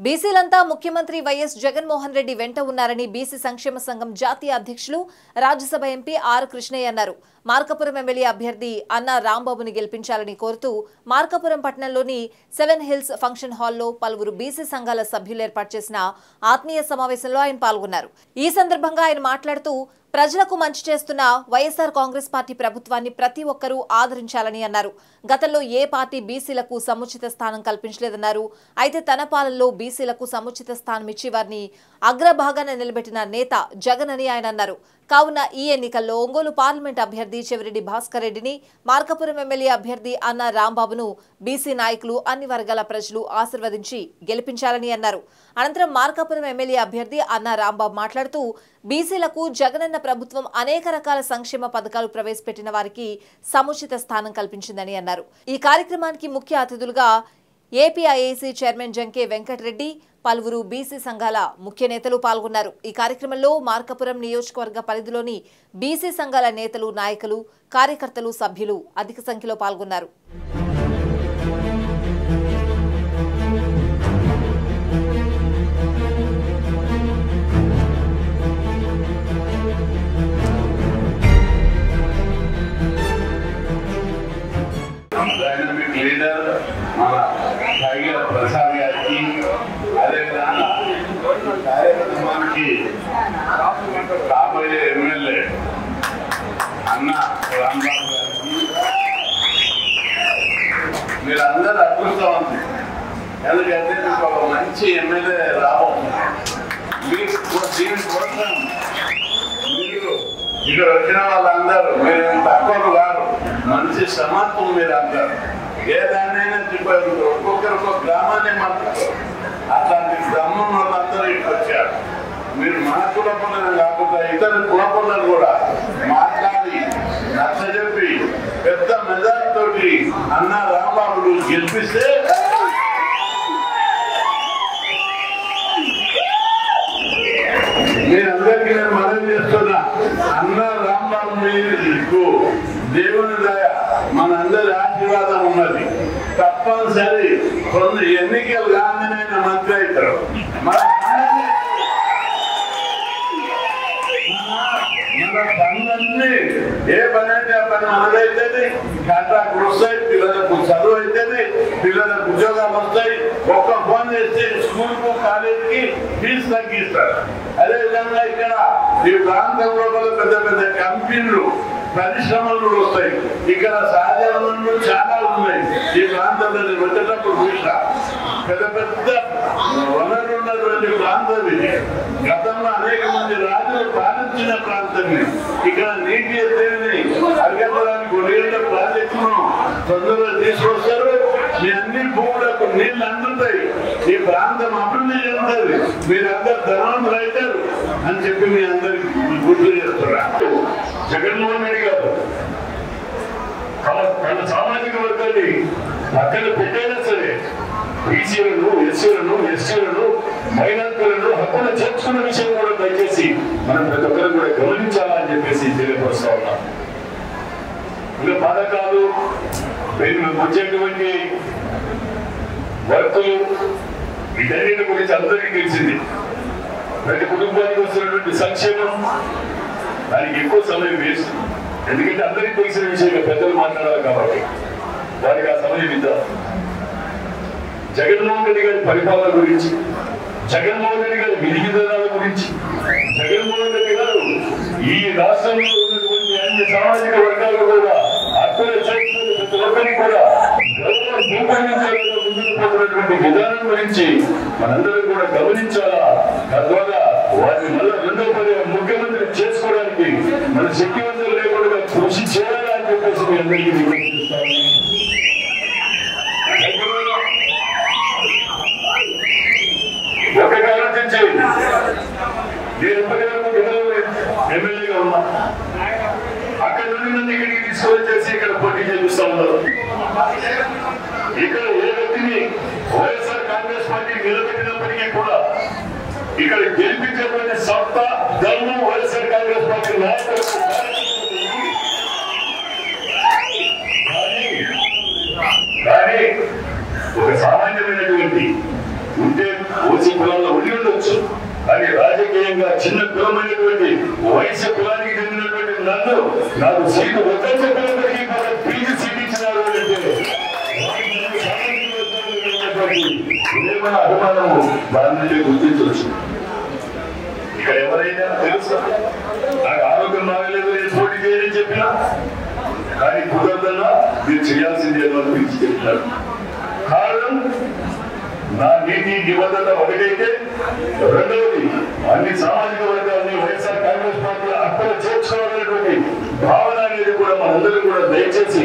బీసీలంతా ముఖ్యమంత్రి వైఎస్ జగన్మోహన్ రెడ్డి వెంట ఉన్నారని బీసీ సంక్షేమ సంఘం జాతీయ అధ్యక్షులు రాజ్యసభ ఎంపీ ఆర్ కృష్ణయ్య అన్నారు. మార్కాపురం ఎమ్మెల్యే అభ్యర్థి అన్నా రాంబాబుని గెలిపించాలని కోరుతూ మార్కాపురం పట్టణంలోని 7 హిల్స్ ఫంక్షన్ హాల్లో పలువురు బీసీ సంఘాల సభ్యులు ఏర్పాటు చేసిన ఆత్మీయ సమావేశంలో ఆయన పాల్గొన్నారు. ఈ సందర్భంగా ఆయన మాట్లాడుతూ ప్రజలకు మంచి చేస్తున్న వైఎస్ఆర్ కాంగ్రెస్ పార్టీ ప్రభుత్వాన్ని ప్రతి ఒక్కరూ ఆదరించాలని అన్నారు. గతంలో ఏ పార్టీ బీసీలకు సముచిత స్థానం కల్పించలేదన్నారు. అయితే తన పాలనలో బీసీలకు సముచిత స్థానం ఇచ్చి వారిని అగ్రభాగాన నిలబెట్టిన నేత జగన్ అని ఆయన అన్నారు. కావున ఈ ఎన్నికల్లో ఒంగోలు పార్లమెంట్ అభ్యర్థి చెవిరెడ్డి భాస్కర్ రెడ్డిని, మార్కాపురం ఎమ్మెల్యే అభ్యర్థి అన్నా రాంబాబును బీసీ నాయకులు అన్ని వర్గాల ప్రజలు ఆశీర్వదించి గెలిపించాలని అన్నారు. అనంతరం మార్కాపురం ఎమ్మెల్యే అభ్యర్థి అన్నా రాంబాబు మాట్లాడుతూ బీసీలకు జగనన్న ప్రభుత్వం అనేక రకాల సంక్షేమ పథకాలు ప్రవేశపెట్టిన వారికి సముచిత స్థానం కల్పించిందని అన్నారు. ఈ కార్యక్రమానికి ముఖ్య అతిథులుగా ఏపీఐఏసీ చైర్మన్ జంకే వెంకటరెడ్డి, పలువురు బీసీ సంఘాల ముఖ్య నేతలు పాల్గొన్నారు. ఈ కార్యక్రమంలో మార్కాపురం నియోజకవర్గ పరిధిలోని బీసీ సంఘాల నేతలు, నాయకులు, కార్యకర్తలు, సభ్యులు అధిక సంఖ్యలో పాల్గొన్నారు. ప్రసాద్ గారికి అదేవిధంగా కార్యక్రమానికి రాబోయే ఎమ్మెల్యే అన్న రాంబాబు గారికి మీరందరూ అదృష్టవంతులు. ఎందుకంటే మీకు ఒక మంచి ఎమ్మెల్యే రాబోతున్నారు. దీనికోసం మీరు ఇక్కడ వచ్చిన వాళ్ళందరూ మీరు తక్కువ కాదు, మంచి సమర్థం మీరు అందరు. ఏ దాన్నైనా చెప్పారు, ఒక్కొక్కరు ఒక్కొక్క గ్రామాన్ని మాట్లాడారు. అట్లాంటి గ్రామం వాళ్ళందరూ ఇటు వచ్చారు. మీరు మన కులపొలను కాకుండా ఇతర కులపొలను కూడా మాట్లాడి నచ్చజెప్పి పెద్ద మెజార్టీతోటి అన్నా రాంబాబును గెలిపిస్తే మీరందరికీ నేను మనవి చేస్తున్నా, అన్నా రాంబాబు మీకు దేవుని దయ మనందరి ఆశీర్వాదం ఉన్నది. తప్పనిసరి కొన్ని ఎన్నికలు కాగానే ఆయన మంత్రి అవుతారు. మన పనులన్నీ ఏ పని అయితే ఆ పని మనదైతుంది. కాంట్రాక్ట్ వస్తాయి, పిల్లలకు చదువు అవుతుంది, పిల్లలకు ఉద్యోగాలు వస్తాయి. ఒక్క ఫోన్ చేస్తే స్కూల్కు కాలేజీకి ఫీజు తగ్గిస్తారు. అదేవిధంగా ఇక్కడ ఈ ప్రాంతంలో పెద్ద పెద్ద కంపెనీలు, పరిశ్రమలు వస్తాయి. ఇక్కడ సహజ వనరులు చాలా ఉన్నాయి. ఈ ప్రాంతంలో వచ్చేటప్పుడు చూసా పెద్ద పెద్ద వనరులు ఉన్నటువంటి ప్రాంతం ఇది. గతంలో అనేక మంది రాజులు పాలించిన ప్రాంతం ఇది. ఇక్కడ నీటి ఎత్తేని అరికట్టడానికి 1 ఏళ్ల ప్రాజెక్టును తొందరగా తీసుకొస్తారు. మీ అన్ని భూములకు నీళ్లు అందుతాయి. ఈ ప్రాంతం అభివృద్ధి చెందుతుంది. మీరందరూ ధనవంతులు అవుతారు అని చెప్పి మీ అందరికి గుర్తు చేస్తున్నారు. జగన్మోహన్ రెడ్డి గారు తన సామాజిక వర్గాన్ని అక్కడ పెట్టైనా సరే బీసీలను, ఎస్సీలను, ఎస్టీలను, మైనార్టీలను హక్కులు చేర్చుకున్న విషయం కూడా దయచేసి మనం ప్రతి ఒక్కరు కూడా గమనించాలని చెప్పేసి తెలియపరుస్తా ఉన్నాం. ఇంకా పథకాలు వచ్చేటువంటి వర్కులు వీటన్నిటి గురించి అందరికీ తెలిసింది. ప్రతి కుటుంబానికి వస్తున్నటువంటి సంక్షేమం దానికి ఎక్కువ సమయం వేస్ట్. ఎందుకంటే అందరికీ తెలిసిన విషయంగా పెద్దలు మాట్లాడాలి కాబట్టి వారికి ఆ సమయం ఇద్దాం. జగన్మోహన్ రెడ్డి గారి పరిపాలన గురించి, జగన్మోహన్ రెడ్డి గారి విధి విధానాల గురించి, జగన్మోహన్ రెడ్డి గారు ఈ రాష్ట్రంలో ఉన్నటువంటి అన్ని సామాజిక వర్గాలు కూడా అక్కడ చేస్తున్న ప్రతి ఒక్కరికి కూడా ముందుకుపోతున్నటువంటి విధానం గురించి మనందరూ కూడా గమనించాలా. తద్వారా వారిని మళ్ళీ రెండో పర్యాయం ముఖ్యమంత్రి చేసుకోవడానికి మన శక్తివంతులు లేకుండా కృషి చేయాలా అని చెప్పేసి మీ అందరికీ విజ్ఞప్తిస్తాను. ఒకటి ఆలోచించి నేను ఎమ్మెల్యేగా ఉన్నా, అక్కడ నుండి నన్ను ఇక్కడికి తీసుకొచ్చేసి ఇక్కడ పోటీ చేపిస్తా ఉన్నారు. ఇక్కడ ఏ వ్యక్తిని వైఎస్ఆర్ కాంగ్రెస్ పార్టీ నిలబెట్టినప్పటికీ కూడా ఇక్కడ గెలిపించేటువంటి సత్తా, దమ్ము వైఎస్ఆర్ కాంగ్రెస్ పార్టీ నాయకులకు కానీ ఒక సామాన్యమైనటువంటి ఉంటే ఓసీ కులంలో ఉండి ఉండొచ్చు, కానీ రాజకీయంగా చిన్న కులమైనటువంటి వైశ్య కులానికి చెందినటువంటి నన్ను నాకు సీటు వద్దని చెప్పినప్పటికీ కూడా పీజీ సీట్ ఇచ్చినారు అంటే ఏమైనా అభిమానము దాని నుండి గుర్తించవచ్చు. ఇక్కడ ఎవరైనా తెలుసా నాకు ఆరోగ్యం బాగలేదు నేను పోటీ చేయని చెప్పినా, కానీ కుదరదన్నా మీరు చేయాల్సింది ఏదో పిలిచి చెప్పినారు. కారణం నా నీతి నిబంధన ఒకటైతే, రెండవది అన్ని సామాజిక వర్గాన్ని వైఎస్ఆర్ కాంగ్రెస్ పార్టీ అక్కడ చేర్చుకోవాలనేటువంటి భావన అనేది కూడా మనందరూ కూడా దయచేసి